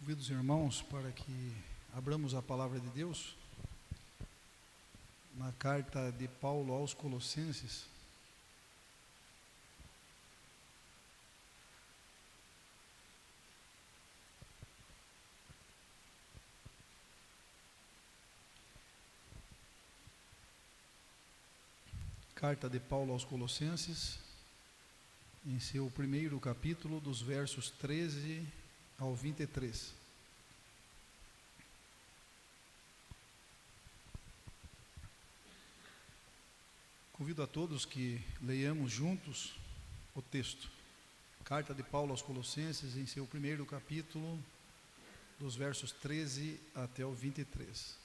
Convido os irmãos para que abramos a palavra de Deus na carta de Paulo aos Colossenses. Carta de Paulo aos Colossenses, em seu primeiro capítulo, dos versos 13 ao 23. Convido a todos que leiamos juntos o texto. Carta de Paulo aos Colossenses, em seu primeiro capítulo, dos versos 13 até o 23.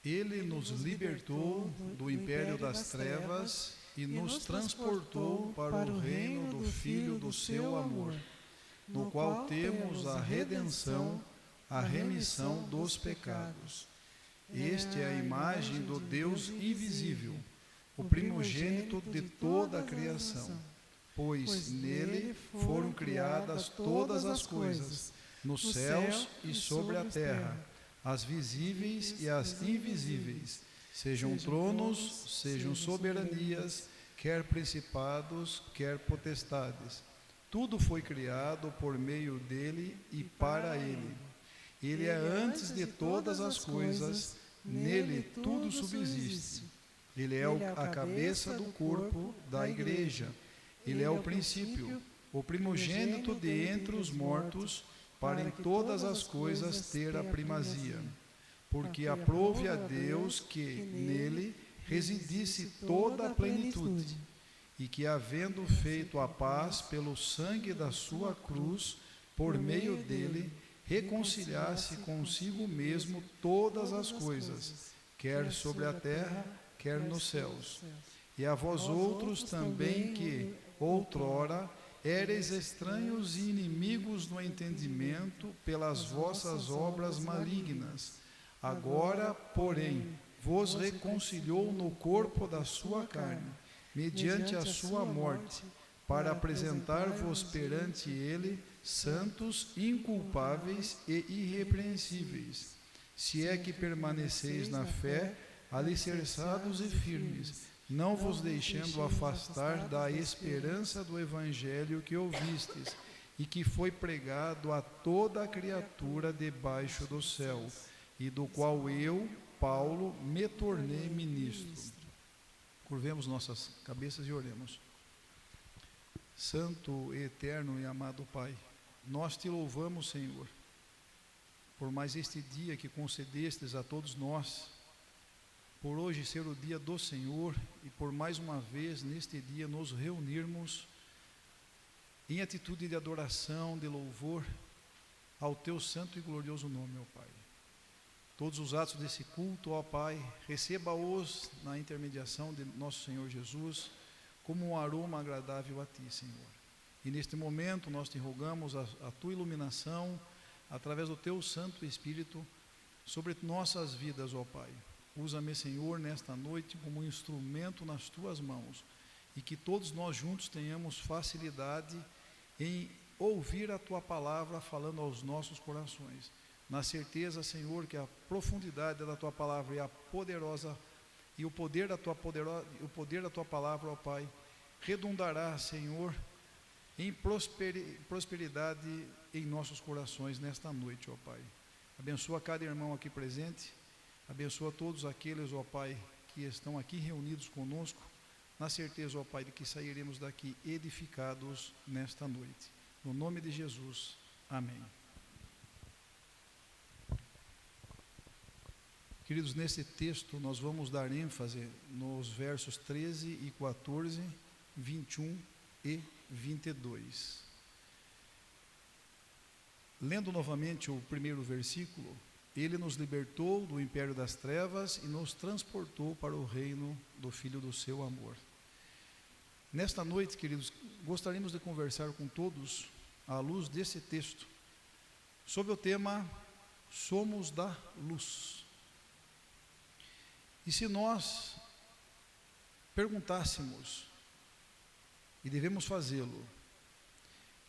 Ele nos libertou do império das trevas e nos transportou para o reino do Filho do seu amor, no qual temos a redenção, a remissão dos pecados. Este é a imagem do Deus invisível, o primogênito de toda a criação, pois nele foram criadas todas as coisas, nos céus e sobre a terra, as visíveis e as invisíveis, sejam tronos, sejam soberanias, quer principados, quer potestades. Tudo foi criado por meio dele e para ele. Ele é antes de todas as coisas, nele tudo subsiste. Ele é a cabeça do corpo da igreja. Ele é o princípio, o primogênito de entre os mortos, para em todas as coisas ter a primazia. Porque aprouve a Deus que nele residisse toda a plenitude, e que, havendo feito a paz pelo sangue da sua cruz, por meio dele, reconciliasse consigo mesmo todas as coisas, quer sobre a terra, quer nos céus. E a vós outros também que, outrora, éreis estranhos e inimigos no entendimento pelas vossas obras malignas, agora, porém, vos reconciliou no corpo da sua carne, mediante a sua morte, para apresentar-vos perante ele santos, inculpáveis e irrepreensíveis, se é que permaneceis na fé, alicerçados e firmes, não vos deixando afastar da esperança do evangelho que ouvistes e que foi pregado a toda a criatura debaixo do céu, e do qual eu, Paulo, me tornei ministro. Curvemos nossas cabeças e oremos. Santo, eterno e amado Pai, nós te louvamos, Senhor, por mais este dia que concedestes a todos nós, por hoje ser o dia do Senhor e por mais uma vez neste dia nos reunirmos em atitude de adoração, de louvor ao teu santo e glorioso nome, ó Pai. Todos os atos desse culto, ó Pai, receba-os na intermediação de nosso Senhor Jesus, como um aroma agradável a Ti, Senhor. E neste momento nós te rogamos a Tua iluminação, através do Teu Santo Espírito, sobre nossas vidas, ó Pai. Usa-me, Senhor, nesta noite como um instrumento nas Tuas mãos, e que todos nós juntos tenhamos facilidade em ouvir a Tua palavra falando aos nossos corações, na certeza, Senhor, que a profundidade da Tua palavra e o poder da Tua palavra, ó Pai, redundará, Senhor, em prosperidade em nossos corações nesta noite, ó Pai. Abençoa cada irmão aqui presente, abençoa todos aqueles, ó Pai, que estão aqui reunidos conosco, na certeza, ó Pai, de que sairemos daqui edificados nesta noite. No nome de Jesus, amém. Queridos, nesse texto nós vamos dar ênfase nos versos 13 e 14, 21 e 22. Lendo novamente o primeiro versículo, ele nos libertou do império das trevas e nos transportou para o reino do Filho do seu amor. Nesta noite, queridos, gostaríamos de conversar com todos, à luz desse texto, sobre o tema Somos da Luz. E se nós perguntássemos, e devemos fazê-lo,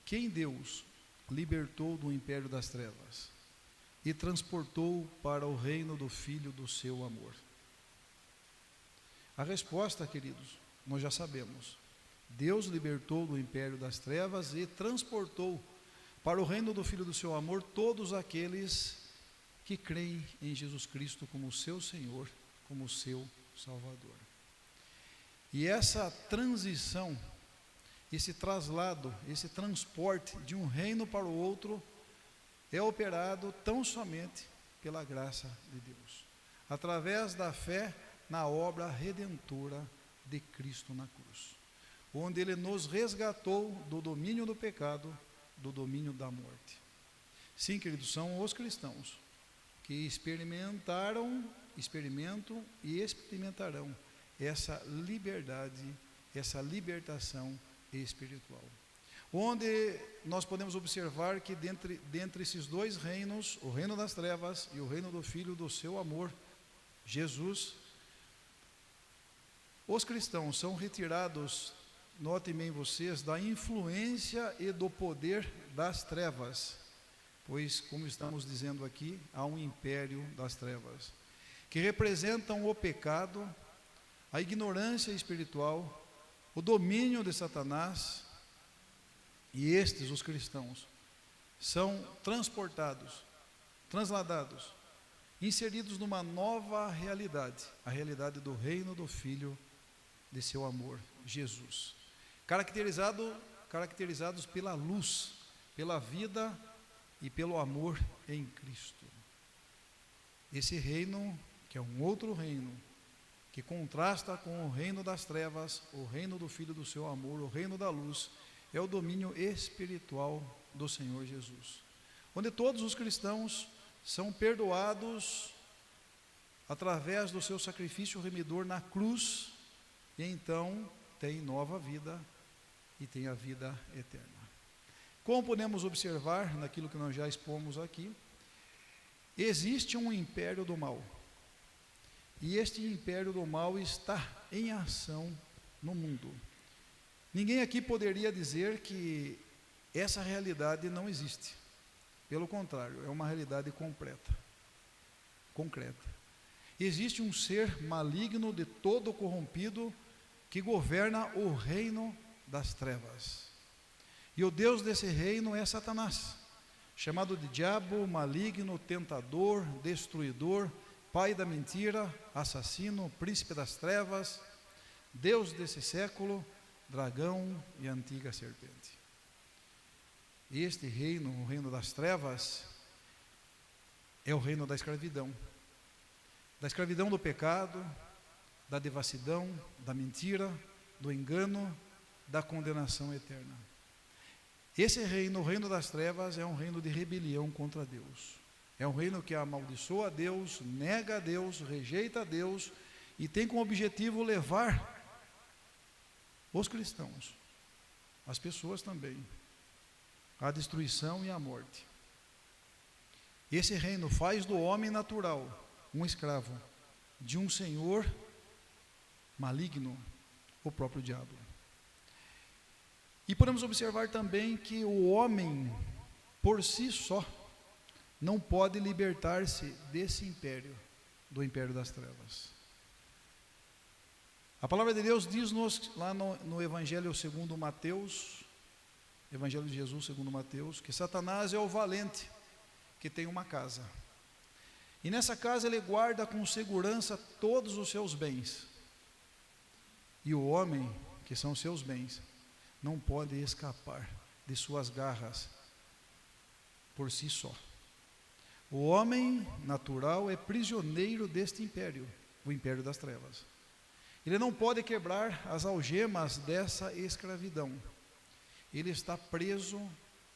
quem Deus libertou do império das trevas e transportou para o reino do Filho do seu amor? A resposta, queridos, nós já sabemos. Deus libertou do império das trevas e transportou para o reino do Filho do seu amor todos aqueles que creem em Jesus Cristo como seu Senhor, como seu Salvador. E essa transição, esse traslado, esse transporte de um reino para o outro é operado tão somente pela graça de Deus, através da fé na obra redentora de Cristo na cruz, onde Ele nos resgatou do domínio do pecado, do domínio da morte. Sim, queridos, são os cristãos que experimentam e experimentarão essa liberdade, essa libertação espiritual. Onde nós podemos observar que dentre esses dois reinos, o reino das trevas e o reino do Filho do seu amor, Jesus, os cristãos são retirados, notem bem vocês, da influência e do poder das trevas, pois, como estamos dizendo aqui, há um império das trevas, que representam o pecado, a ignorância espiritual, o domínio de Satanás, e estes, os cristãos, são transportados, transladados, inseridos numa nova realidade, a realidade do reino do Filho de seu amor, Jesus, caracterizados pela luz, pela vida e pelo amor em Cristo. Esse reino, que é um outro reino, que contrasta com o reino das trevas, o reino do Filho do seu amor, o reino da luz, é o domínio espiritual do Senhor Jesus, onde todos os cristãos são perdoados através do seu sacrifício remidor na cruz, e então tem nova vida e tem a vida eterna. Como podemos observar naquilo que nós já expomos aqui, existe um império do mal, e este império do mal está em ação no mundo. Ninguém aqui poderia dizer que essa realidade não existe. Pelo contrário, é uma realidade concreta. Existe um ser maligno de todo corrompido que governa o reino das trevas. E o Deus desse reino é Satanás, chamado de diabo, maligno, tentador, destruidor, pai da mentira, assassino, príncipe das trevas, Deus desse século, dragão e antiga serpente. Este reino, o reino das trevas, é o reino da escravidão do pecado, da devassidão, da mentira, do engano, da condenação eterna. Esse reino, o reino das trevas, é um reino de rebelião contra Deus. É um reino que amaldiçoa a Deus, nega a Deus, rejeita a Deus e tem como objetivo levar os cristãos, as pessoas também, à destruição e à morte. Esse reino faz do homem natural um escravo de um senhor maligno, o próprio diabo. E podemos observar também que o homem, por si só, não pode libertar-se desse império, do império das trevas. A palavra de Deus diz-nos lá no Evangelho segundo Mateus, Evangelho de Jesus segundo Mateus, que Satanás é o valente que tem uma casa. E nessa casa ele guarda com segurança todos os seus bens. E o homem, que são seus bens, não pode escapar de suas garras por si só. O homem natural é prisioneiro deste império, o império das trevas. Ele não pode quebrar as algemas dessa escravidão. Ele está preso,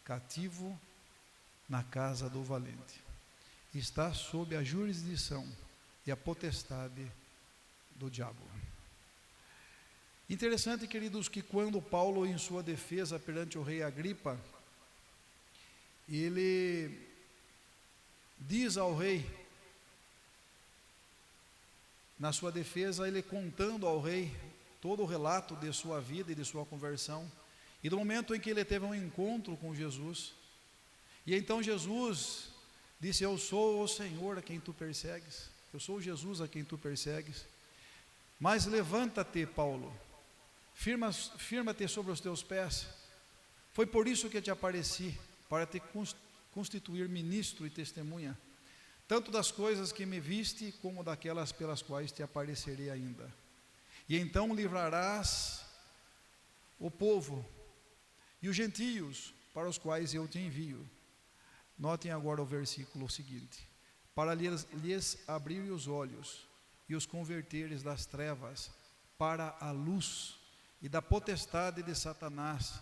cativo, na casa do valente. Está sob a jurisdição e a potestade do diabo. Interessante, queridos, que quando Paulo, em sua defesa perante o rei Agripa, ele diz ao rei, na sua defesa, ele contando ao rei todo o relato de sua vida e de sua conversão, e do momento em que ele teve um encontro com Jesus, E então Jesus disse: eu sou o Senhor a quem tu persegues, eu sou Jesus a quem tu persegues, mas levanta-te, Paulo, firma-te sobre os teus pés, foi por isso que te apareci, para te constituir ministro e testemunha, tanto das coisas que me viste, como daquelas pelas quais te aparecerei ainda. E então livrarás o povo e os gentios para os quais eu te envio. Notem agora o versículo seguinte: para lhes abrir os olhos e os converteres das trevas para a luz, e da potestade de Satanás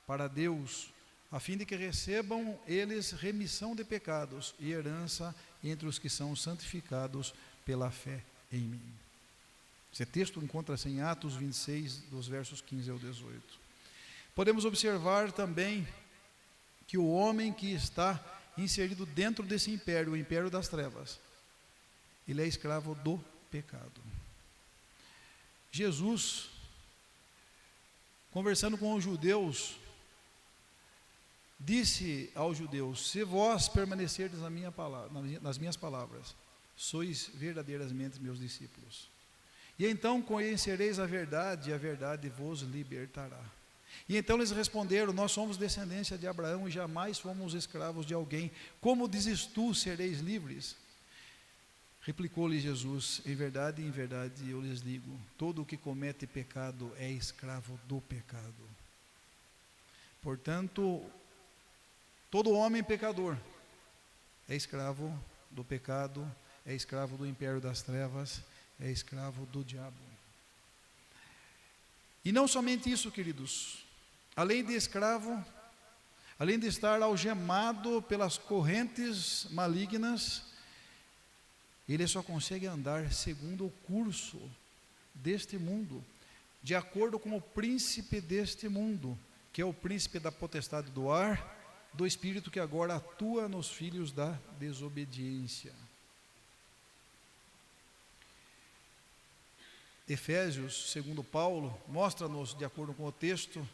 para Deus, a fim de que recebam eles remissão de pecados e herança entre os que são santificados pela fé em mim. Esse texto encontra-se em Atos 26, dos versos 15 ao 18. Podemos observar também que o homem que está inserido dentro desse império, o império das trevas, ele é escravo do pecado. Jesus, conversando com os judeus, disse aos judeus: se vós permanecerdes nas minhas palavras, sois verdadeiramente meus discípulos. E então conhecereis a verdade, e a verdade vos libertará. E então eles responderam: nós somos descendência de Abraão e jamais fomos escravos de alguém. Como dizes tu, sereis livres? Replicou-lhe Jesus: em verdade, eu lhes digo, todo o que comete pecado é escravo do pecado. Portanto, todo homem pecador é escravo do pecado, é escravo do império das trevas, é escravo do diabo. E não somente isso, queridos, além de escravo, além de estar algemado pelas correntes malignas, ele só consegue andar segundo o curso deste mundo, de acordo com o príncipe deste mundo, que é o príncipe da potestade do ar, do espírito que agora atua nos filhos da desobediência. Efésios, segundo Paulo, mostra-nos, de acordo com o texto,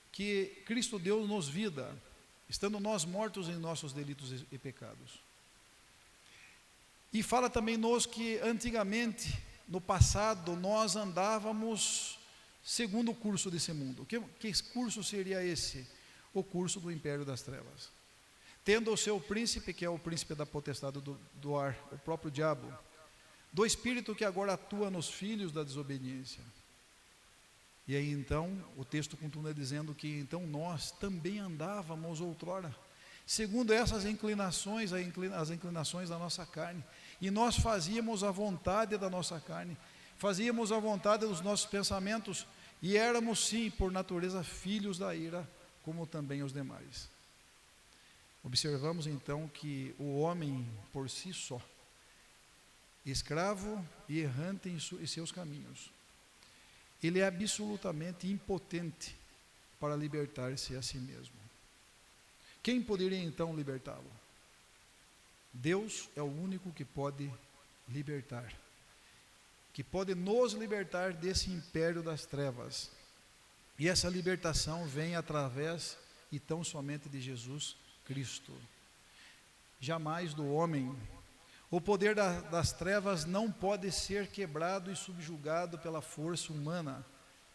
que Cristo deu-nos vida, estando nós mortos em nossos delitos e pecados. E fala também-nos que antigamente, no passado, nós andávamos segundo o curso desse mundo. Que curso seria esse? O curso do império das trevas. Tendo o seu príncipe, que é o príncipe da potestade do ar, o próprio diabo, do espírito que agora atua nos filhos da desobediência. E aí então, o texto continua dizendo que então nós também andávamos outrora, segundo essas inclinações, as inclinações da nossa carne, e nós fazíamos a vontade da nossa carne, fazíamos a vontade dos nossos pensamentos, e éramos sim, por natureza, filhos da ira, como também os demais. Observamos então que o homem por si só, escravo e errante em seus caminhos, ele é absolutamente impotente para libertar-se a si mesmo. Quem poderia então libertá-lo? Deus é o único que pode libertar, que pode nos libertar desse império das trevas. E essa libertação vem através e tão somente de Jesus Cristo. Jamais do homem. O poder das trevas não pode ser quebrado e subjugado pela força humana,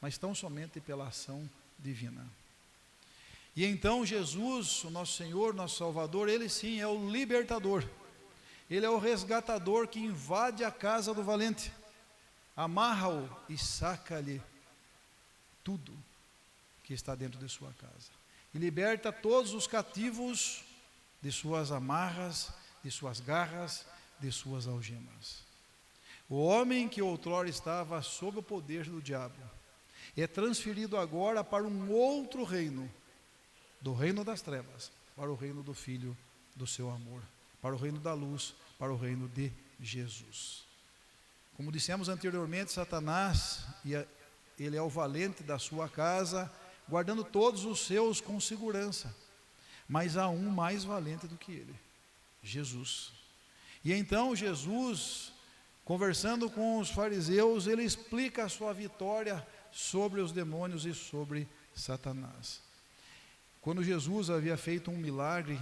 mas tão somente pela ação divina. E então Jesus, o nosso Senhor, nosso Salvador, Ele sim é o libertador. Ele é o resgatador que invade a casa do valente, amarra-o e saca-lhe tudo que está dentro de sua casa. E liberta todos os cativos de suas amarras, de suas garras, de suas algemas. O homem que outrora estava sob o poder do diabo é transferido agora para um outro reino, do reino das trevas, para o reino do Filho do seu amor, para o reino da luz, para o reino de Jesus. Como dissemos anteriormente, Satanás, ele é o valente da sua casa, guardando todos os seus com segurança, mas há um mais valente do que ele, Jesus. E então Jesus, conversando com os fariseus, ele explica a sua vitória sobre os demônios e sobre Satanás. quando Jesus havia feito um milagre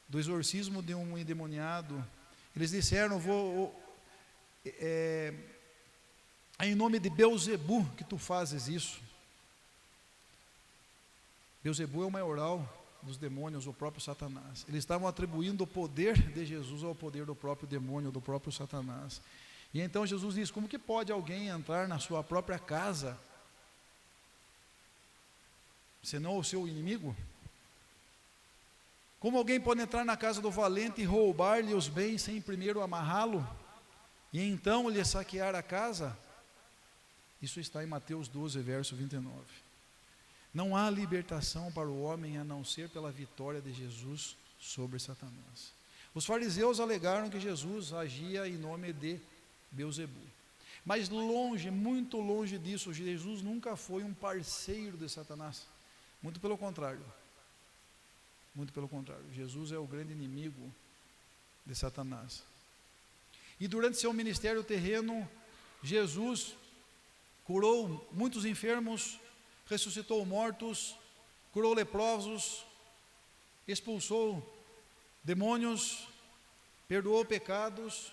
do exorcismo de um endemoniado, eles disseram: é em nome de Beelzebu que tu fazes isso. Beelzebu é o maioral dos demônios, o próprio Satanás. Eles estavam atribuindo o poder de Jesus ao poder do próprio demônio, do próprio Satanás. E então Jesus diz: como que pode alguém entrar na sua própria casa, senão o seu inimigo? Como alguém pode entrar na casa do valente e roubar-lhe os bens sem primeiro amarrá-lo e então lhe saquear a casa? Isso está em Mateus 12, verso 29. Não há libertação para o homem a não ser pela vitória de Jesus sobre Satanás. Os fariseus alegaram que Jesus agia em nome de Beelzebu. Mas longe, muito longe disso, Jesus nunca foi um parceiro de Satanás. Muito pelo contrário. Muito pelo contrário. Jesus é o grande inimigo de Satanás. E durante seu ministério terreno, Jesus curou muitos enfermos, ressuscitou mortos, curou leprosos, expulsou demônios, perdoou pecados,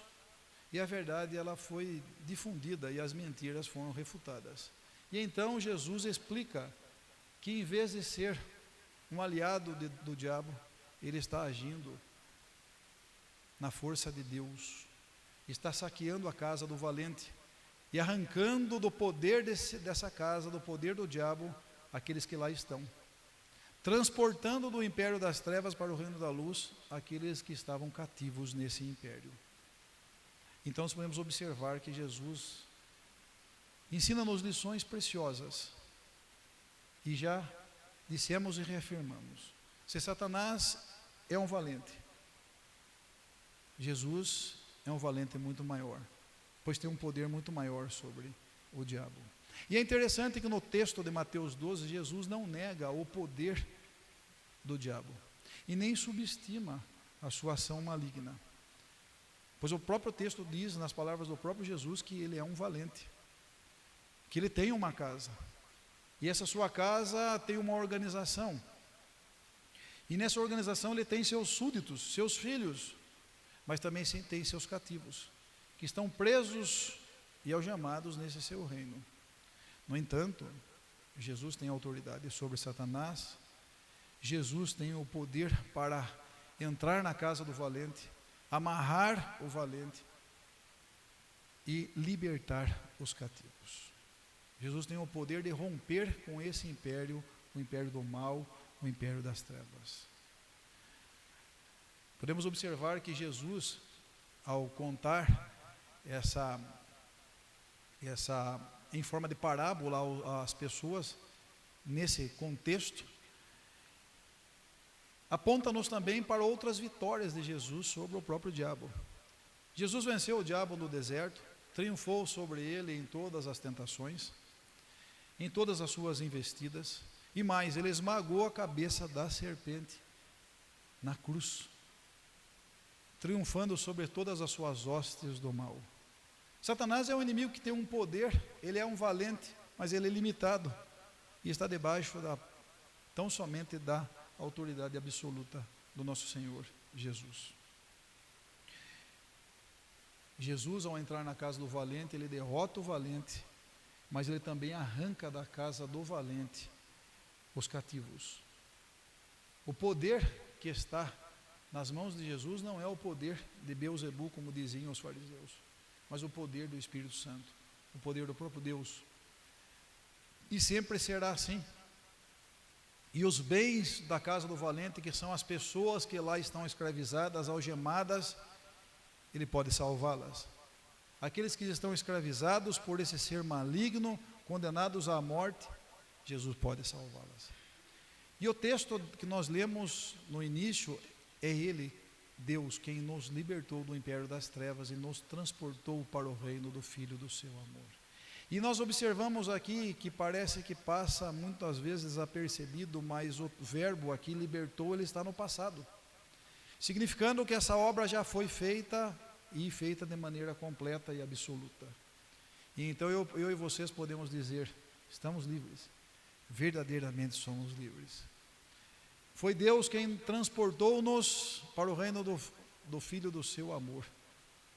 e a verdade ela foi difundida e as mentiras foram refutadas. E então Jesus explica que em vez de ser um aliado do diabo, ele está agindo na força de Deus, está saqueando a casa do valente e arrancando do poder dessa casa, do poder do diabo, aqueles que lá estão, transportando do império das trevas para o reino da luz aqueles que estavam cativos nesse império. Então nós podemos observar que Jesus ensina-nos lições preciosas, e já dissemos e reafirmamos: se Satanás é um valente, Jesus é um valente muito maior, pois tem um poder muito maior sobre o diabo. E é interessante que no texto de Mateus 12, Jesus não nega o poder do diabo e nem subestima a sua ação maligna, pois o próprio texto diz, nas palavras do próprio Jesus, que ele é um valente, que ele tem uma casa, e essa sua casa tem uma organização, e nessa organização ele tem seus súditos, seus filhos, mas também tem seus cativos, que estão presos e algemados nesse seu reino. No entanto, Jesus tem autoridade sobre Satanás. Jesus tem o poder para entrar na casa do valente, amarrar o valente e libertar os cativos. Jesus tem o poder de romper com esse império, o império do mal, o império das trevas. Podemos observar que Jesus, ao contar essa em forma de parábola às pessoas, nesse contexto, aponta-nos também para outras vitórias de Jesus sobre o próprio diabo. Jesus venceu o diabo no deserto, triunfou sobre ele em todas as tentações, em todas as suas investidas, e mais, ele esmagou a cabeça da serpente na cruz, triunfando sobre todas as suas hostes do mal. Satanás é um inimigo que tem um poder, ele é um valente, mas ele é limitado e está debaixo tão somente da autoridade absoluta do nosso Senhor Jesus. Jesus, ao entrar na casa do valente, ele derrota o valente, mas ele também arranca da casa do valente os cativos. O poder que está nas mãos de Jesus não é o poder de Beelzebu, como diziam os fariseus, mas o poder do Espírito Santo, o poder do próprio Deus. E sempre será assim. E os bens da casa do valente, que são as pessoas que lá estão escravizadas, algemadas, ele pode salvá-las. Aqueles que estão escravizados por esse ser maligno, condenados à morte, Jesus pode salvá-las. E o texto que nós lemos no início, é ele, Deus, quem nos libertou do império das trevas e nos transportou para o reino do Filho do seu amor. E nós observamos aqui que parece que passa muitas vezes desapercebido, mas o verbo aqui, libertou, ele está no passado, significando que essa obra já foi feita, e feita de maneira completa e absoluta. E então eu e vocês podemos dizer: estamos livres, verdadeiramente somos livres. Foi Deus quem transportou-nos para o reino do Filho do seu amor,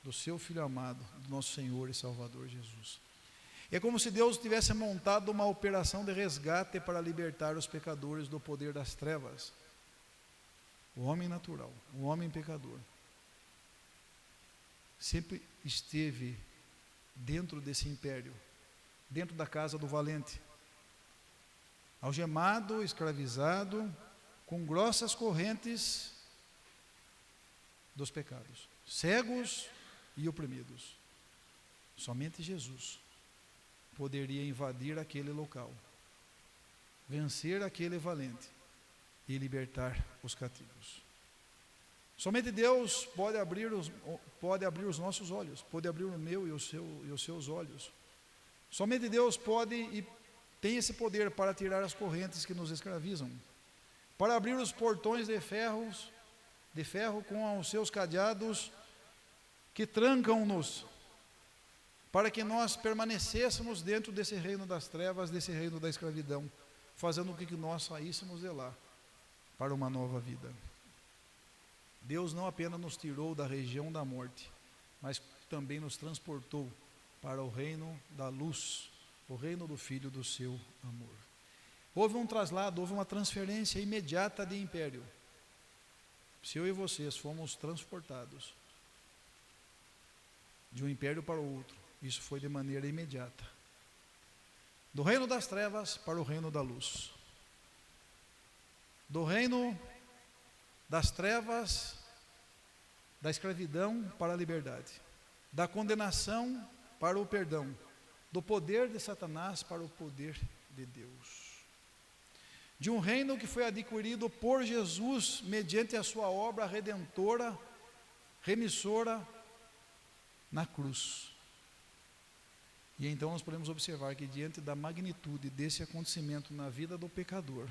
do seu Filho amado, do nosso Senhor e Salvador Jesus. É como se Deus tivesse montado uma operação de resgate para libertar os pecadores do poder das trevas. O homem natural, o homem pecador, sempre esteve dentro desse império, dentro da casa do valente, algemado, escravizado, com grossas correntes dos pecados, cegos e oprimidos. Somente Jesus poderia invadir aquele local, vencer aquele valente e libertar os cativos. Somente Deus pode abrir os nossos olhos, pode abrir o meu e os seus olhos. Somente Deus pode e tem esse poder para tirar as correntes que nos escravizam, para abrir os portões de ferro com os seus cadeados que trancam-nos, para que nós permanecêssemos dentro desse reino das trevas, desse reino da escravidão, fazendo com que nós saíssemos de lá para uma nova vida. Deus não apenas nos tirou da região da morte, mas também nos transportou para o reino da luz, o reino do Filho do seu amor. Houve um traslado, houve uma transferência imediata de império. Se eu e vocês fomos transportados de um império para o outro, isso foi de maneira imediata. Do reino das trevas para o reino da luz. Do reino das trevas, da escravidão para a liberdade. Da condenação para o perdão. Do poder de Satanás para o poder de Deus. De um reino que foi adquirido por Jesus mediante a sua obra redentora, remissora na cruz. E então nós podemos observar que diante da magnitude desse acontecimento na vida do pecador,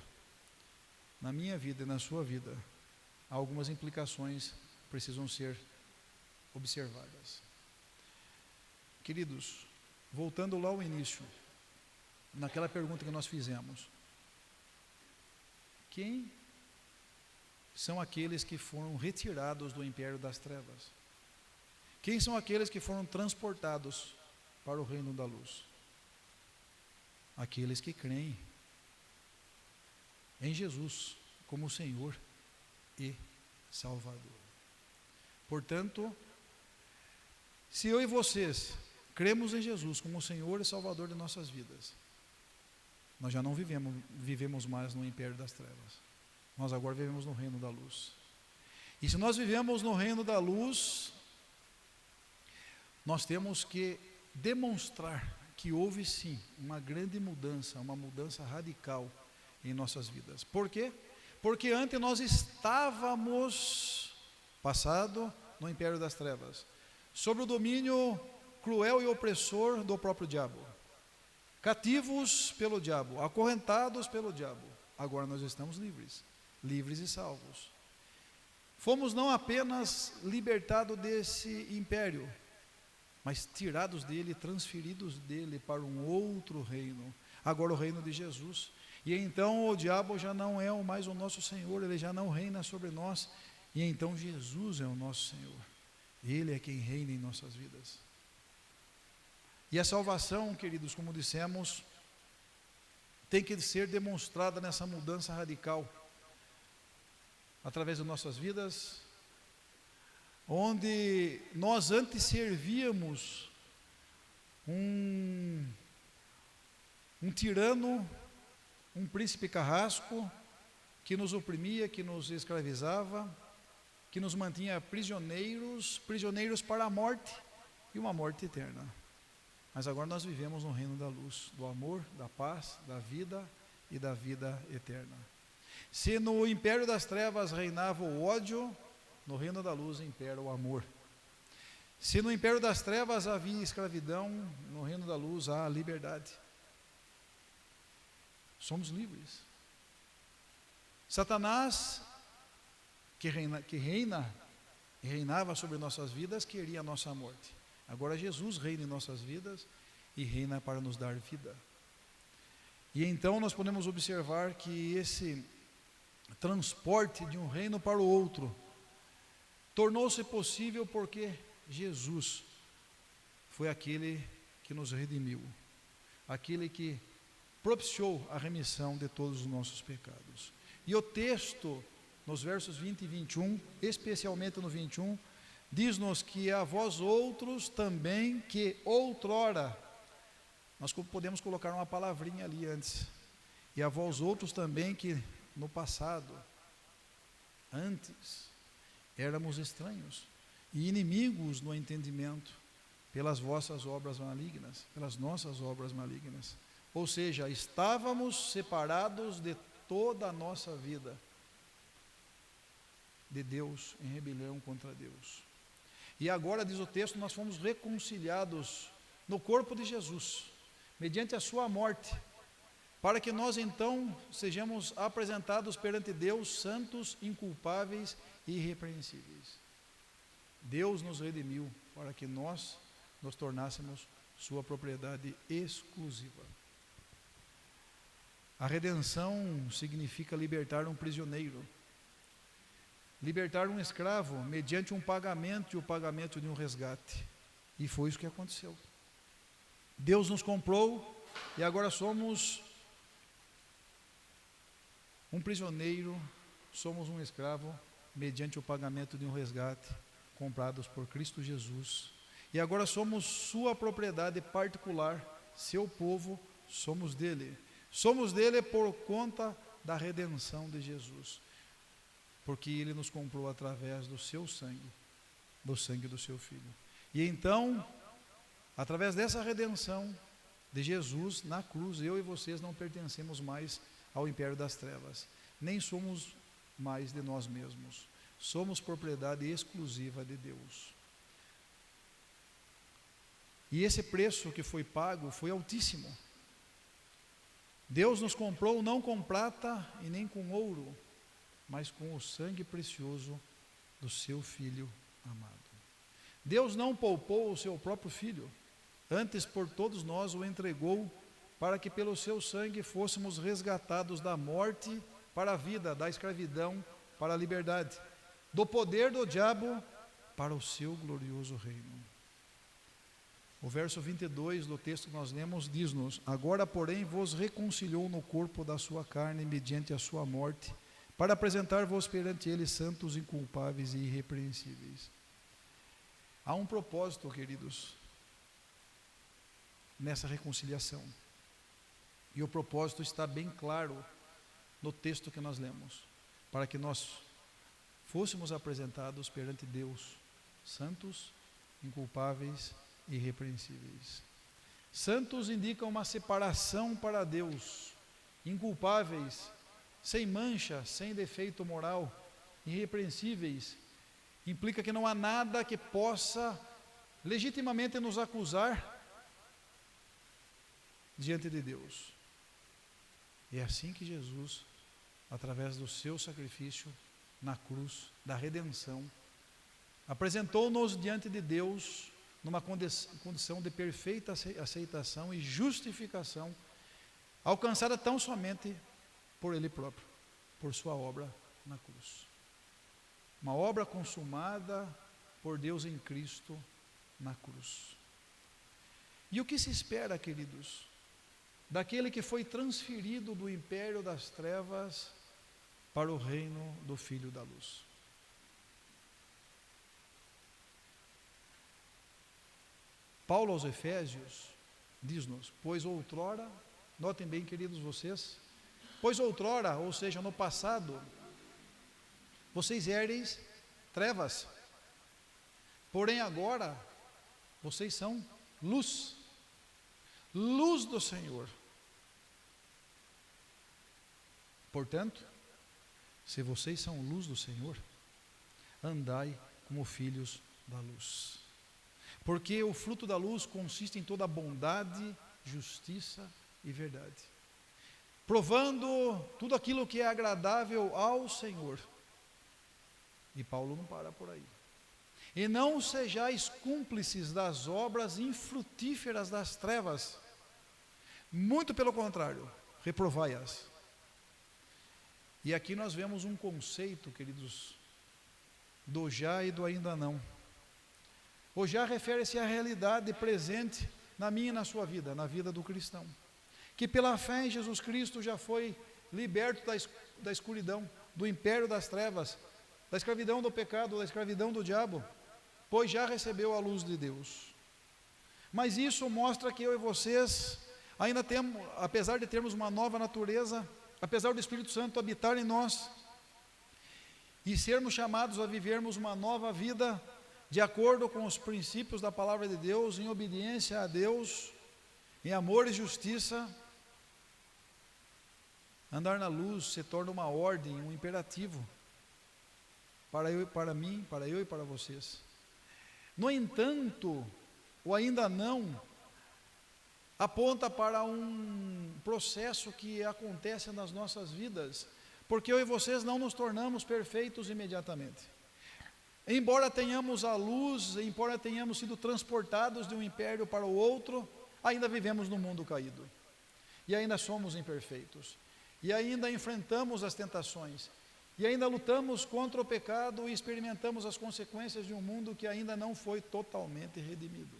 na minha vida e na sua vida, algumas implicações precisam ser observadas. Queridos, voltando lá ao início, naquela pergunta que nós fizemos, quem são aqueles que foram retirados do império das trevas? Quem são aqueles que foram transportados para o reino da luz? Aqueles que creem em Jesus como Senhor e Salvador. Portanto, se eu e vocês cremos em Jesus como Senhor e Salvador de nossas vidas, nós já não vivemos mais no império das trevas. Nós agora vivemos no reino da luz. E se nós vivemos no reino da luz, nós temos que demonstrar que houve sim uma grande mudança, uma mudança radical em nossas vidas. Por quê? Porque antes nós estávamos passado no império das trevas, sob o domínio cruel e opressor do próprio diabo, cativos pelo diabo, acorrentados pelo diabo. Agora nós estamos livres e salvos. Fomos não apenas libertados desse império, mas tirados dele, transferidos dele para um outro reino, agora o reino de Jesus. E então o diabo já não é mais o nosso Senhor, ele já não reina sobre nós, e então Jesus é o nosso Senhor, ele é quem reina em nossas vidas. E a salvação, queridos, como dissemos, tem que ser demonstrada nessa mudança radical, através de nossas vidas, onde nós antes servíamos um tirano, um príncipe carrasco, que nos oprimia, que nos escravizava, que nos mantinha prisioneiros para a morte, e uma morte eterna. Mas agora nós vivemos no reino da luz, do amor, da paz, da vida e da vida eterna. Se no império das trevas reinava o ódio, no reino da luz impera o amor. Se no império das trevas havia escravidão, no reino da luz há liberdade. Somos livres. Satanás, que reinava sobre nossas vidas, queria a nossa morte. Agora Jesus reina em nossas vidas e reina para nos dar vida. E então nós podemos observar que transporte de um reino para o outro tornou-se possível porque Jesus foi aquele que nos redimiu, aquele que propiciou a remissão de todos os nossos pecados. E o texto, nos versos 20 e 21, especialmente no 21, diz-nos que a vós outros também que outrora, nós podemos colocar uma palavrinha ali antes, e a vós outros também que no passado, antes, éramos estranhos e inimigos no entendimento pelas vossas obras malignas, pelas nossas obras malignas. Ou seja, estávamos separados de toda a nossa vida, de Deus, em rebelião contra Deus. E agora, diz o texto, nós fomos reconciliados no corpo de Jesus, mediante a sua morte, para que nós então sejamos apresentados perante Deus santos, inculpáveis e irrepreensíveis. Deus nos redimiu para que nós nos tornássemos sua propriedade exclusiva. A redenção significa libertar um prisioneiro, libertar um escravo mediante um pagamento e o pagamento de um resgate. E foi isso que aconteceu. Deus nos comprou e agora somos um prisioneiro, somos um escravo mediante o pagamento de um resgate, comprados por Cristo Jesus. E agora somos sua propriedade particular, seu povo, somos dele. Somos dele por conta da redenção de Jesus, porque ele nos comprou através do seu sangue, do sangue do seu Filho. E então, através dessa redenção de Jesus na cruz, eu e vocês não pertencemos mais ao império das trevas, nem somos mais de nós mesmos, somos propriedade exclusiva de Deus. E esse preço que foi pago foi altíssimo. Deus nos comprou não com prata e nem com ouro, mas com o sangue precioso do seu Filho amado. Deus não poupou o seu próprio Filho, antes por todos nós o entregou, para que pelo seu sangue fôssemos resgatados da morte para a vida, da escravidão para a liberdade, do poder do diabo para o seu glorioso reino. O verso 22 do texto que nós lemos diz-nos: agora, porém, vos reconciliou no corpo da sua carne mediante a sua morte, para apresentar-vos perante ele santos, inculpáveis e irrepreensíveis. Há um propósito, queridos, nessa reconciliação. E o propósito está bem claro no texto que nós lemos, para que nós fôssemos apresentados perante Deus, santos, inculpáveis e irrepreensíveis. Santos indicam uma separação para Deus, inculpáveis, sem mancha, sem defeito moral, irrepreensíveis, implica que não há nada que possa legitimamente nos acusar diante de Deus. É assim que Jesus, através do seu sacrifício na cruz, da redenção, apresentou-nos diante de Deus numa condição de perfeita aceitação e justificação, alcançada tão somente por Ele próprio, por sua obra na cruz. Uma obra consumada por Deus em Cristo na cruz. E o que se espera, queridos, daquele que foi transferido do império das trevas para o reino do Filho da Luz? Paulo aos Efésios diz-nos: pois outrora, notem bem, queridos, vocês, pois outrora, ou seja, no passado, vocês éreis trevas, porém agora vocês são luz, luz do Senhor. Portanto, se vocês são luz do Senhor, andai como filhos da luz. Porque o fruto da luz consiste em toda bondade, justiça e verdade, provando tudo aquilo que é agradável ao Senhor. E Paulo não para por aí. E não sejais cúmplices das obras infrutíferas das trevas, muito pelo contrário, reprovai-as. E aqui nós vemos um conceito, queridos, do já e do ainda não. O já refere-se à realidade presente na minha e na sua vida, na vida do cristão, que pela fé em Jesus Cristo já foi liberto da escuridão, do império das trevas, da escravidão do pecado, da escravidão do diabo, pois já recebeu a luz de Deus. Mas isso mostra que eu e vocês ainda temos, apesar de termos uma nova natureza, apesar do Espírito Santo habitar em nós e sermos chamados a vivermos uma nova vida de acordo com os princípios da palavra de Deus, em obediência a Deus, em amor e justiça, andar na luz se torna uma ordem, um imperativo para eu e para vocês. No entanto, o ainda não aponta para um processo que acontece nas nossas vidas, porque eu e vocês não nos tornamos perfeitos imediatamente. Embora tenhamos a luz, embora tenhamos sido transportados de um império para o outro, ainda vivemos no mundo caído, e ainda somos imperfeitos, e ainda enfrentamos as tentações, e ainda lutamos contra o pecado e experimentamos as consequências de um mundo que ainda não foi totalmente redimido.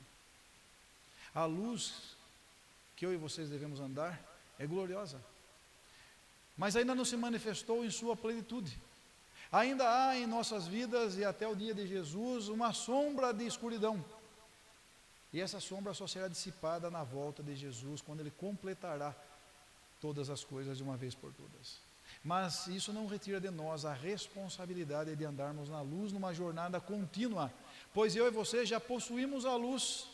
A luz que eu e vocês devemos andar é gloriosa, mas ainda não se manifestou em sua plenitude. Ainda há em nossas vidas e até o dia de Jesus uma sombra de escuridão, e essa sombra só será dissipada na volta de Jesus, quando Ele completará todas as coisas de uma vez por todas. Mas isso não retira de nós a responsabilidade de andarmos na luz numa jornada contínua, pois eu e você já possuímos a luz.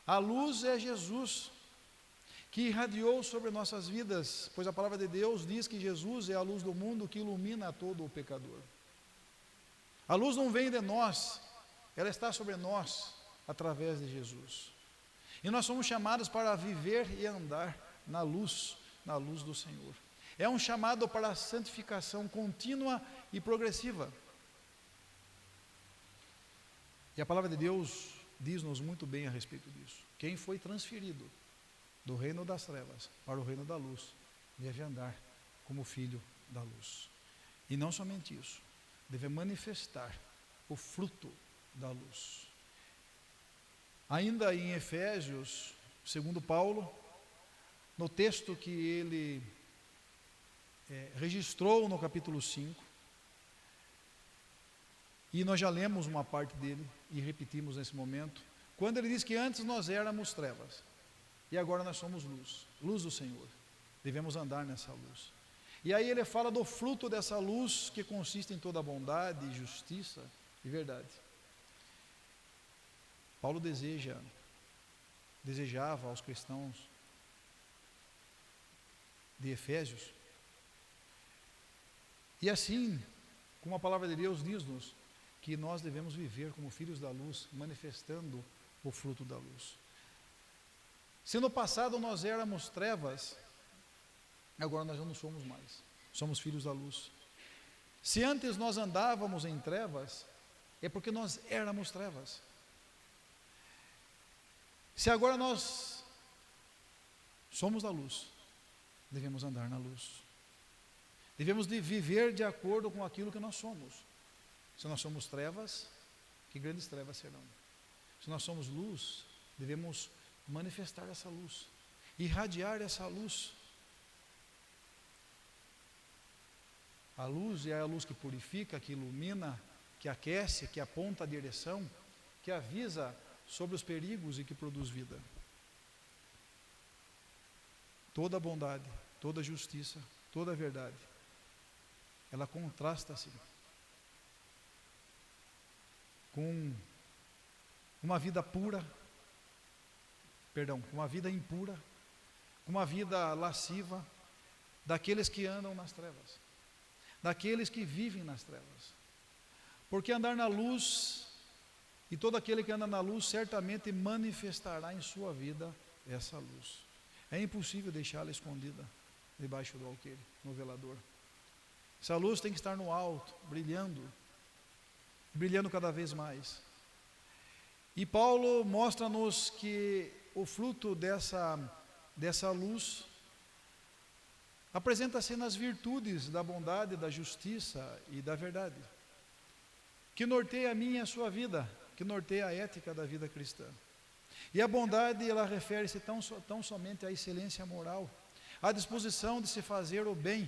A luz é Jesus, que irradiou sobre nossas vidas, pois a palavra de Deus diz que Jesus é a luz do mundo que ilumina todo o pecador. A luz não vem de nós, ela está sobre nós através de Jesus. E nós somos chamados para viver e andar na luz do Senhor. É um chamado para a santificação contínua e progressiva. E a palavra de Deus diz-nos muito bem a respeito disso. Quem foi transferido do reino das trevas para o reino da luz deve andar como filho da luz. E não somente isso, deve manifestar o fruto da luz. Ainda em Efésios, segundo Paulo, no texto que ele registrou no capítulo 5, e nós já lemos uma parte dele e repetimos nesse momento, quando ele diz que antes nós éramos trevas e agora nós somos luz do Senhor, devemos andar nessa luz. E aí ele fala do fruto dessa luz, que consiste em toda bondade, justiça e verdade. Paulo desejava aos cristãos de Efésios, e assim, como a palavra de Deus diz-nos, que nós devemos viver como filhos da luz, manifestando o fruto da luz. Se no passado nós éramos trevas, agora nós não somos mais, somos filhos da luz. Se antes nós andávamos em trevas, é porque nós éramos trevas. Se agora nós somos da luz, devemos andar na luz. Devemos de viver de acordo com aquilo que nós somos. Se nós somos trevas, que grandes trevas serão. Se nós somos luz, devemos manifestar essa luz, irradiar essa luz. A luz é a luz que purifica, que ilumina, que aquece, que aponta a direção, que avisa sobre os perigos e que produz vida. Toda bondade, toda justiça, toda verdade, ela contrasta-se com uma vida uma vida impura, uma vida lasciva, daqueles que andam nas trevas, daqueles que vivem nas trevas. Porque andar na luz, e todo aquele que anda na luz certamente manifestará em sua vida essa luz. É impossível deixá-la escondida debaixo do alqueire, no velador. Essa luz tem que estar no alto, brilhando cada vez mais. E Paulo mostra-nos que o fruto dessa luz apresenta-se nas virtudes da bondade, da justiça e da verdade, que norteia a minha e a sua vida, que norteia a ética da vida cristã. E a bondade, ela refere-se tão somente à excelência moral, à disposição de se fazer o bem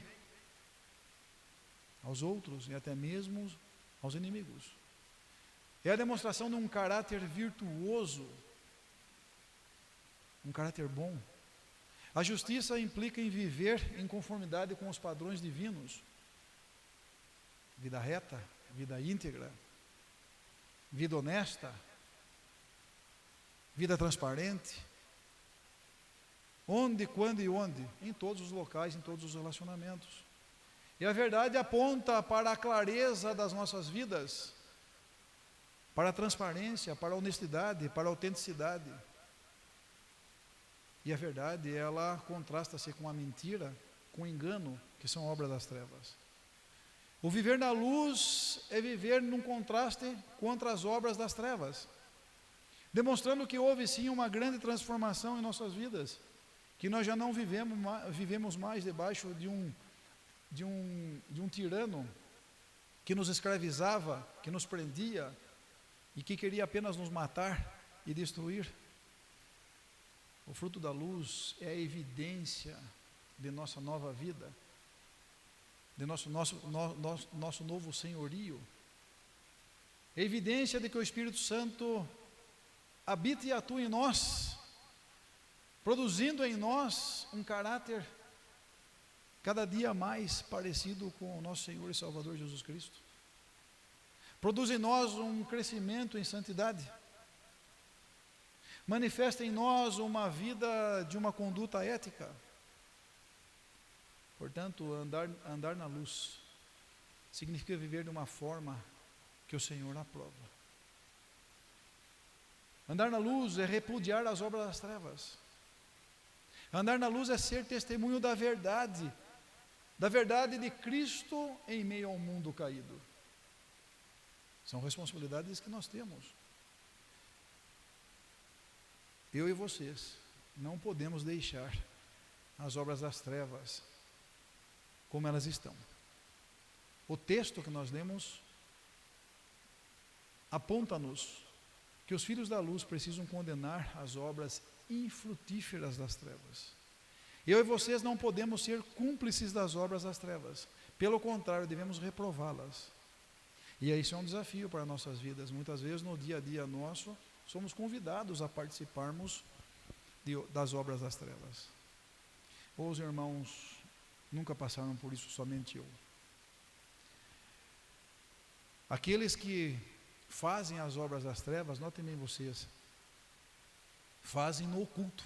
aos outros e até mesmo aos inimigos. É a demonstração de um caráter virtuoso, um caráter bom. A justiça implica em viver em conformidade com os padrões divinos. Vida reta, vida íntegra, vida honesta, vida transparente. Onde, quando e onde? Em todos os locais, em todos os relacionamentos. E a verdade aponta para a clareza das nossas vidas, para a transparência, para a honestidade, para a autenticidade. E a verdade, ela contrasta-se com a mentira, com o engano, que são obras das trevas. O viver na luz é viver num contraste contra as obras das trevas, demonstrando que houve sim uma grande transformação em nossas vidas, que nós já não vivemos mais debaixo de um tirano que nos escravizava, que nos prendia e que queria apenas nos matar e destruir. O fruto da luz é a evidência de nossa nova vida, de nosso novo senhorio. É evidência de que o Espírito Santo habita e atua em nós, produzindo em nós um caráter cada dia mais parecido com o nosso Senhor e Salvador Jesus Cristo. Produz em nós um crescimento em santidade. Manifesta em nós uma vida de uma conduta ética. Portanto, andar na luz significa viver de uma forma que o Senhor aprova. Andar na luz é repudiar as obras das trevas. Andar na luz é ser testemunho da verdade de Cristo em meio ao mundo caído. São responsabilidades que nós temos. Eu e vocês não podemos deixar as obras das trevas como elas estão. O texto que nós lemos aponta-nos que os filhos da luz precisam condenar as obras infrutíferas das trevas. Eu e vocês não podemos ser cúmplices das obras das trevas. Pelo contrário, devemos reprová-las. E isso é um desafio para nossas vidas. Muitas vezes no dia a dia nosso, somos convidados a participarmos das obras das trevas. Ou os irmãos nunca passaram por isso, somente eu. Aqueles que fazem as obras das trevas, notem bem vocês, fazem no oculto.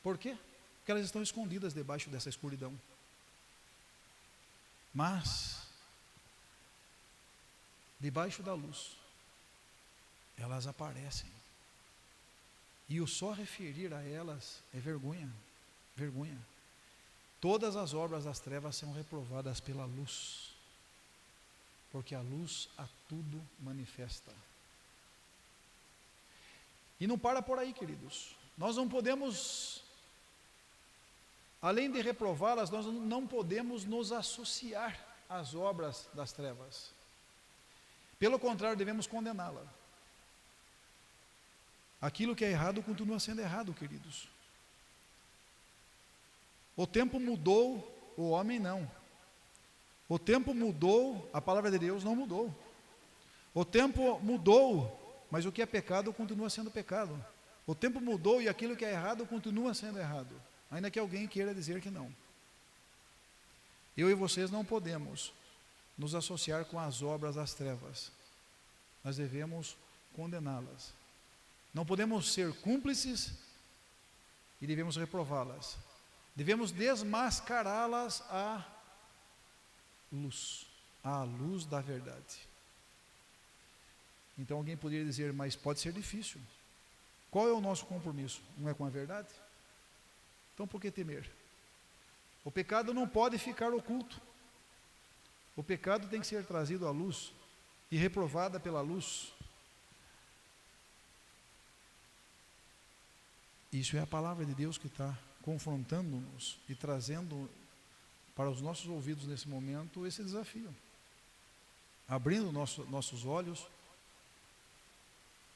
Por quê? Porque elas estão escondidas debaixo dessa escuridão. Mas, debaixo da luz, elas aparecem. E o só referir a elas é vergonha. Vergonha. Todas as obras das trevas são reprovadas pela luz, porque a luz a tudo manifesta. E não para por aí, queridos. Nós não podemos, além de reprová-las, nós não podemos nos associar às obras das trevas. Pelo contrário, devemos condená-la. Aquilo que é errado continua sendo errado, queridos. O tempo mudou, o homem não. O tempo mudou, a palavra de Deus não mudou. O tempo mudou, mas o que é pecado continua sendo pecado. O tempo mudou e aquilo que é errado continua sendo errado, ainda que alguém queira dizer que não. Eu e vocês não podemos nos associar com as obras das trevas. Nós devemos condená-las. Não podemos ser cúmplices e devemos reprová-las. Devemos desmascará-las à luz da verdade. Então alguém poderia dizer, mas pode ser difícil. Qual é o nosso compromisso? Não é com a verdade? Então por que temer? O pecado não pode ficar oculto. O pecado tem que ser trazido à luz e reprovada pela luz. Isso é a palavra de Deus que está confrontando-nos e trazendo para os nossos ouvidos nesse momento esse desafio, abrindo nossos olhos,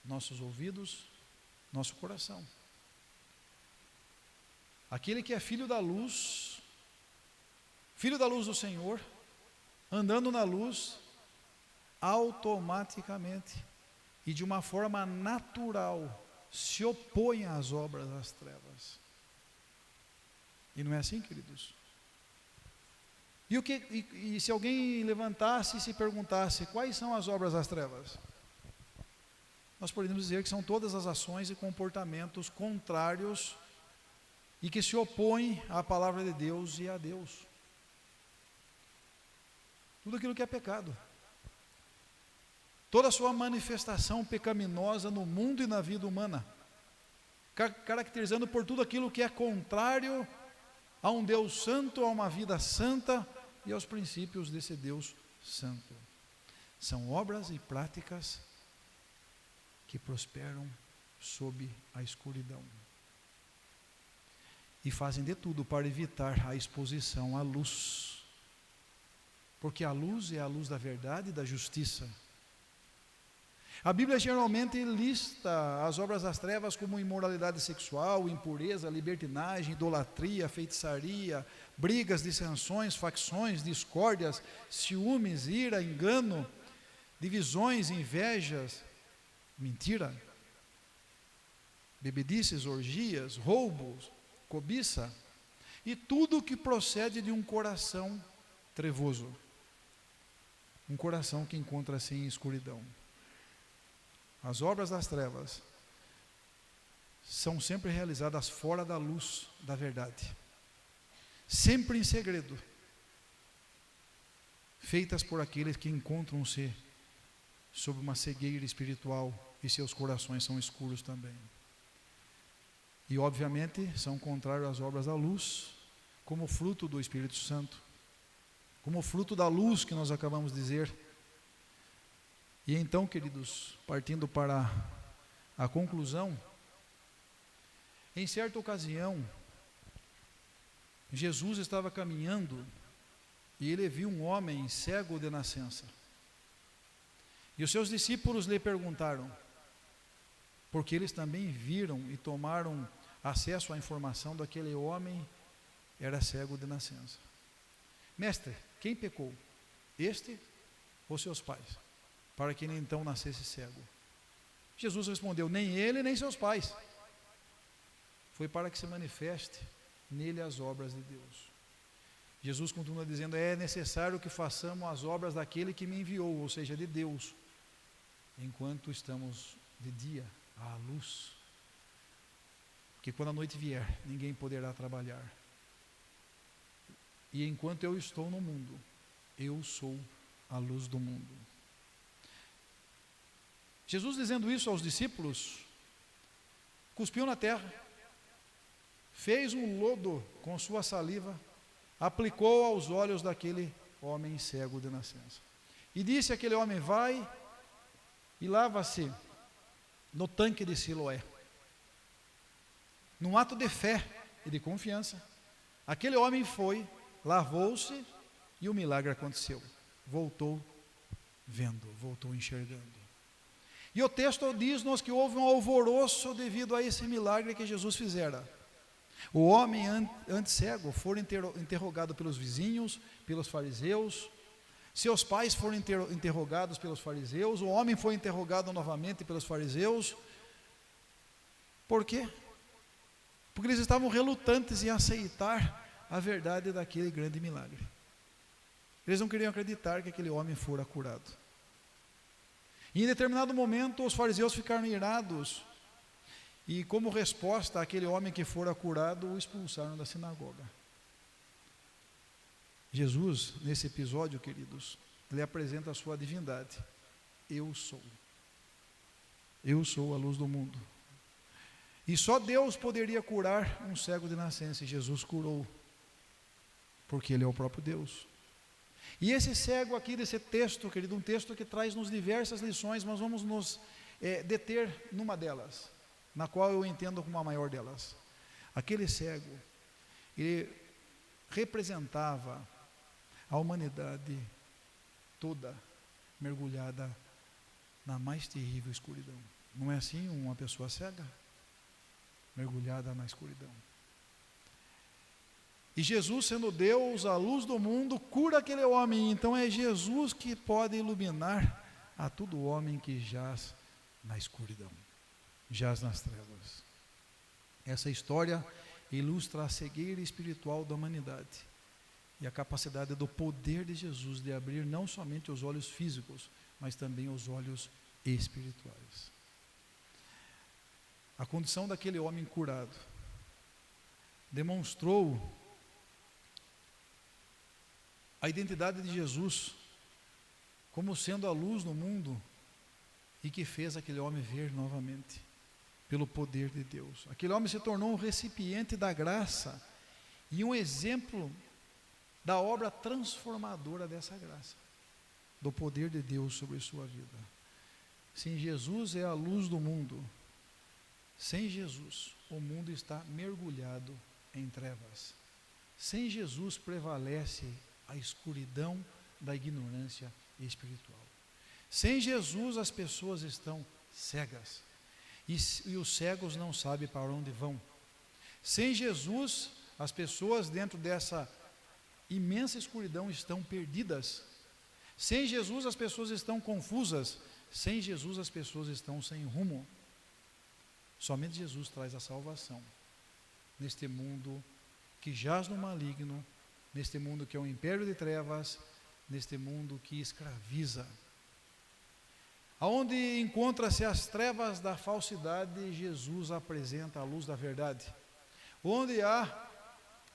nossos ouvidos, nosso coração. Aquele que é filho da luz do Senhor, andando na luz, automaticamente e de uma forma natural se opõe às obras das trevas. E não é assim, queridos? E se alguém levantasse e se perguntasse quais são as obras das trevas? Nós poderíamos dizer que são todas as ações e comportamentos contrários e que se opõem à palavra de Deus e a Deus. Tudo aquilo que é pecado. Toda a sua manifestação pecaminosa no mundo e na vida humana, caracterizando por tudo aquilo que é contrário a um Deus santo, a uma vida santa e aos princípios desse Deus santo. São obras e práticas que prosperam sob a escuridão e fazem de tudo para evitar a exposição à luz, porque a luz é a luz da verdade e da justiça. A Bíblia geralmente lista as obras das trevas como imoralidade sexual, impureza, libertinagem, idolatria, feitiçaria, brigas, dissensões, facções, discórdias, ciúmes, ira, engano, divisões, invejas, mentira, bebedices, orgias, roubos, cobiça e tudo que procede de um coração trevoso, um coração que encontra-se em escuridão. As obras das trevas são sempre realizadas fora da luz da verdade, sempre em segredo, feitas por aqueles que encontram-se sob uma cegueira espiritual e seus corações são escuros também. E obviamente são contrários às obras da luz, como fruto do Espírito Santo, como fruto da luz que nós acabamos de dizer. E então, queridos, partindo para a conclusão, em certa ocasião, Jesus estava caminhando e ele viu um homem cego de nascença. E os seus discípulos lhe perguntaram, porque eles também viram e tomaram acesso à informação daquele homem era cego de nascença. Mestre, quem pecou? Este ou seus pais? Para que ele então nascesse cego. Jesus respondeu, nem ele nem seus pais. Foi para que se manifeste nele as obras de Deus. Jesus continua dizendo, é necessário que façamos as obras daquele que me enviou, ou seja, de Deus, enquanto estamos de dia, à luz. Porque quando a noite vier, ninguém poderá trabalhar. E enquanto eu estou no mundo, eu sou a luz do mundo. Jesus dizendo isso aos discípulos, cuspiu na terra, fez um lodo com sua saliva, aplicou aos olhos daquele homem cego de nascença. E disse àquele homem, vai e lava-se no tanque de Siloé. Num ato de fé e de confiança, aquele homem foi, lavou-se e o milagre aconteceu. Voltou vendo, voltou enxergando. E o texto diz-nos que houve um alvoroço devido a esse milagre que Jesus fizera. O homem antes cego foi interrogado pelos vizinhos, pelos fariseus, seus pais foram interrogados pelos fariseus, o homem foi interrogado novamente pelos fariseus. Por quê? Porque eles estavam relutantes em aceitar a verdade daquele grande milagre. Eles não queriam acreditar que aquele homem fora curado. E em determinado momento os fariseus ficaram irados e, como resposta àquele homem que fora curado, o expulsaram da sinagoga. Jesus, nesse episódio, queridos, ele apresenta a sua divindade. Eu sou a luz do mundo. E só Deus poderia curar um cego de nascença, e Jesus curou, porque Ele é o próprio Deus. E esse cego aqui desse texto, querido, um texto que traz-nos diversas lições, mas vamos nos deter numa delas, na qual eu entendo como a maior delas. Aquele cego, ele representava a humanidade toda mergulhada na mais terrível escuridão. Não é assim uma pessoa cega? Mergulhada na escuridão. E Jesus, sendo Deus, a luz do mundo, cura aquele homem. Então é Jesus que pode iluminar a todo homem que jaz na escuridão, jaz nas trevas. Essa história ilustra a cegueira espiritual da humanidade e a capacidade do poder de Jesus de abrir não somente os olhos físicos, mas também os olhos espirituais. A condição daquele homem curado demonstrou a identidade de Jesus como sendo a luz no mundo e que fez aquele homem ver novamente pelo poder de Deus. Aquele homem se tornou um recipiente da graça e um exemplo da obra transformadora dessa graça, do poder de Deus sobre sua vida. Sim, Jesus é a luz do mundo. Sem Jesus, o mundo está mergulhado em trevas. Sem Jesus prevalece a escuridão da ignorância espiritual. Sem Jesus as pessoas estão cegas e os cegos não sabem para onde vão. Sem Jesus as pessoas dentro dessa imensa escuridão estão perdidas. Sem Jesus as pessoas estão confusas. Sem Jesus as pessoas estão sem rumo. Somente Jesus traz a salvação neste mundo que jaz no maligno, neste mundo que é um império de trevas, neste mundo que escraviza. Aonde encontra-se as trevas da falsidade, Jesus apresenta a luz da verdade. Onde há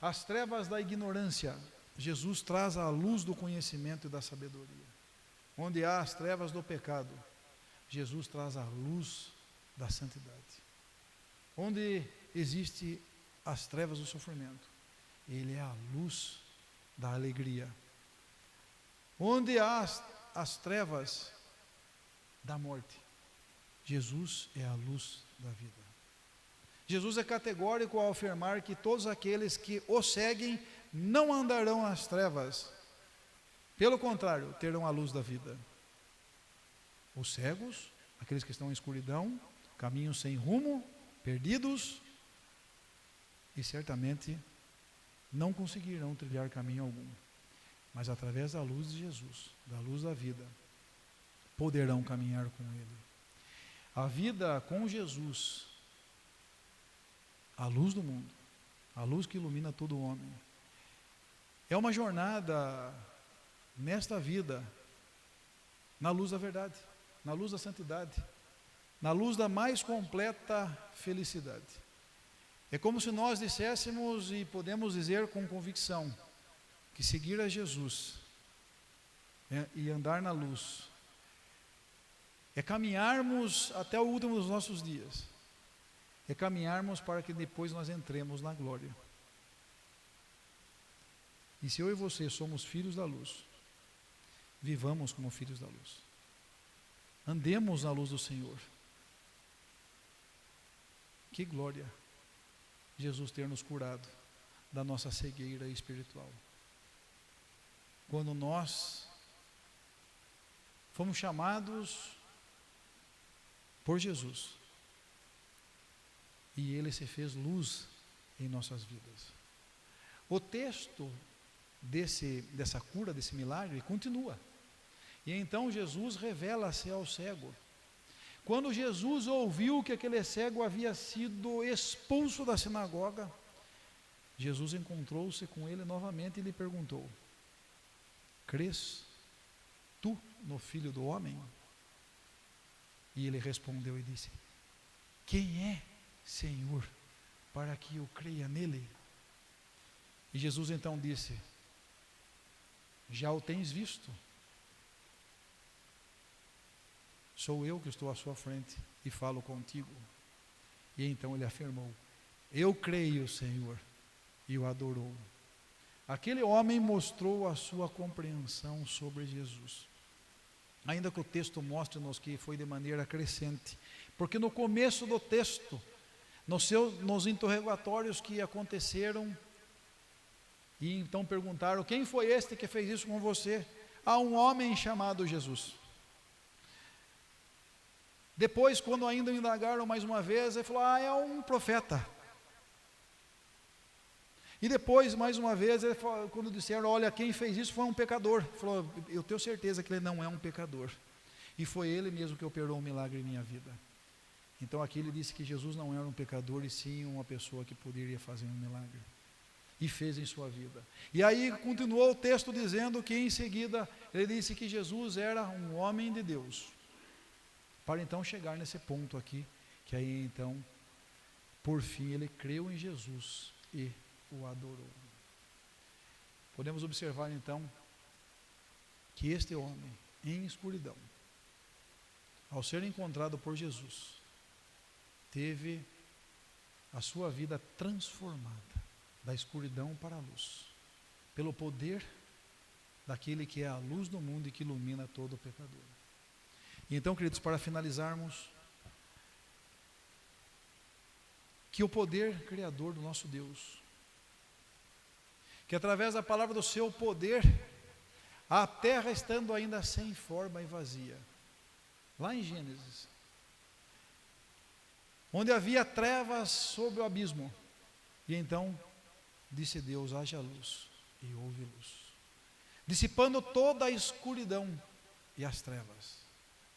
as trevas da ignorância, Jesus traz a luz do conhecimento e da sabedoria. Onde há as trevas do pecado, Jesus traz a luz da santidade. Onde existe as trevas do sofrimento, Ele é a luz da alegria. Onde há as trevas da morte, Jesus é a luz da vida. Jesus é categórico ao afirmar que todos aqueles que o seguem não andarão nas trevas, pelo contrário, terão a luz da vida. Os cegos, aqueles que estão em escuridão, caminham sem rumo, perdidos, e certamente não conseguirão trilhar caminho algum, mas através da luz de Jesus, da luz da vida, poderão caminhar com Ele. A vida com Jesus, a luz do mundo, a luz que ilumina todo homem, é uma jornada nesta vida, na luz da verdade, na luz da santidade, na luz da mais completa felicidade. É como se nós disséssemos, e podemos dizer com convicção, que seguir a Jesus e andar na luz é caminharmos até o último dos nossos dias, é caminharmos para que depois nós entremos na glória. E se eu e você somos filhos da luz, vivamos como filhos da luz, andemos na luz do Senhor. Que glória Jesus ter nos curado da nossa cegueira espiritual. Quando nós fomos chamados por Jesus e Ele se fez luz em nossas vidas. O texto dessa cura, desse milagre, continua. E então Jesus revela-se ao cego. Quando Jesus ouviu que aquele cego havia sido expulso da sinagoga, Jesus encontrou-se com ele novamente e lhe perguntou: crês tu no Filho do Homem? E ele respondeu e disse: quem é, Senhor, para que eu creia nele? E Jesus então disse: já o tens visto. Sou eu que estou à sua frente e falo contigo. E então ele afirmou: eu creio, Senhor, e o adorou. Aquele homem mostrou a sua compreensão sobre Jesus. Ainda que o texto mostre-nos que foi de maneira crescente, porque no começo do texto, nos interrogatórios que aconteceram E então perguntaram: quem foi este que fez isso com você? A um homem chamado Jesus. Depois, quando ainda indagaram mais uma vez, ele falou: é um profeta. E depois, mais uma vez, ele falou, quando disseram: olha, quem fez isso foi um pecador. Ele falou: eu tenho certeza que ele não é um pecador. E foi ele mesmo que operou um milagre em minha vida. Então aqui ele disse que Jesus não era um pecador, e sim uma pessoa que poderia fazer um milagre. E fez em sua vida. E aí continuou o texto dizendo que em seguida ele disse que Jesus era um homem de Deus. Para então chegar nesse ponto aqui, que aí então, por fim, ele creu em Jesus e o adorou. Podemos observar então que este homem, em escuridão, ao ser encontrado por Jesus, teve a sua vida transformada da escuridão para a luz, pelo poder daquele que é a luz do mundo e que ilumina todo pecador. E então, queridos, para finalizarmos, que o poder criador do nosso Deus, que através da palavra do seu poder, a terra estando ainda sem forma e vazia, lá em Gênesis, onde havia trevas sobre o abismo, e então disse Deus: haja luz, e houve luz, dissipando toda a escuridão e as trevas,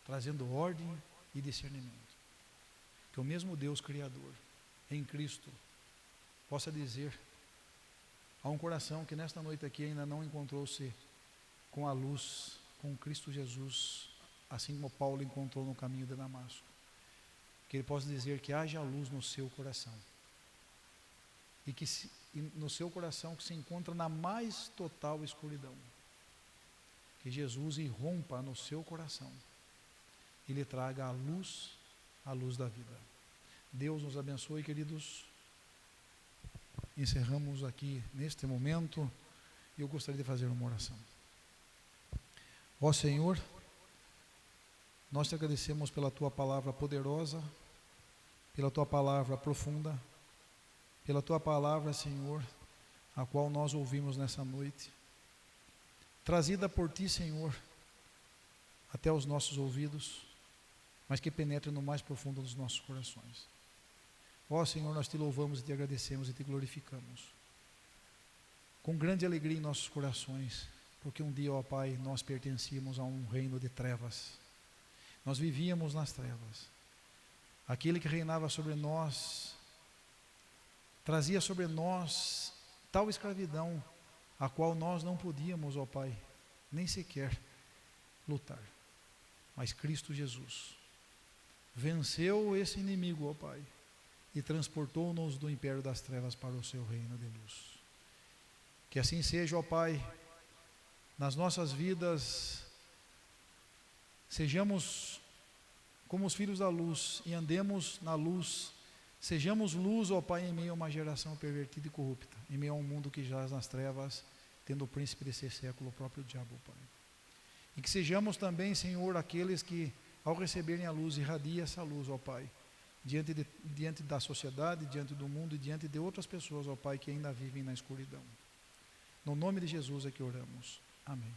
trazendo ordem e discernimento. Que o mesmo Deus Criador, em Cristo, possa dizer a um coração que nesta noite aqui ainda não encontrou-se com a luz, com Cristo Jesus, assim como Paulo encontrou no caminho de Damasco, que ele possa dizer que haja luz no seu coração, e que no seu coração que se encontra na mais total escuridão, que Jesus irrompa no seu coração e lhe traga a luz da vida. Deus nos abençoe, queridos. Encerramos aqui neste momento, e eu gostaria de fazer uma oração. Ó Senhor, nós te agradecemos pela tua palavra poderosa, pela tua palavra profunda, pela tua palavra, Senhor, a qual nós ouvimos nessa noite, trazida por ti, Senhor, até os nossos ouvidos, mas que penetre no mais profundo dos nossos corações. Ó Senhor, nós te louvamos e te agradecemos e te glorificamos, com grande alegria em nossos corações, porque um dia, ó Pai, nós pertencíamos a um reino de trevas, nós vivíamos nas trevas, aquele que reinava sobre nós, trazia sobre nós tal escravidão, a qual nós não podíamos, ó Pai, nem sequer lutar, mas Cristo Jesus venceu esse inimigo, ó Pai, e transportou-nos do império das trevas para o seu reino de luz. Que assim seja, ó Pai, nas nossas vidas, sejamos como os filhos da luz e andemos na luz, sejamos luz, ó Pai, em meio a uma geração pervertida e corrupta, em meio a um mundo que jaz nas trevas, tendo o príncipe desse século, o próprio diabo, ó Pai. E que sejamos também, Senhor, aqueles que, ao receberem a luz, irradia essa luz, ó Pai, diante da sociedade, diante do mundo e diante de outras pessoas, ó Pai, que ainda vivem na escuridão. No nome de Jesus é que oramos. Amém.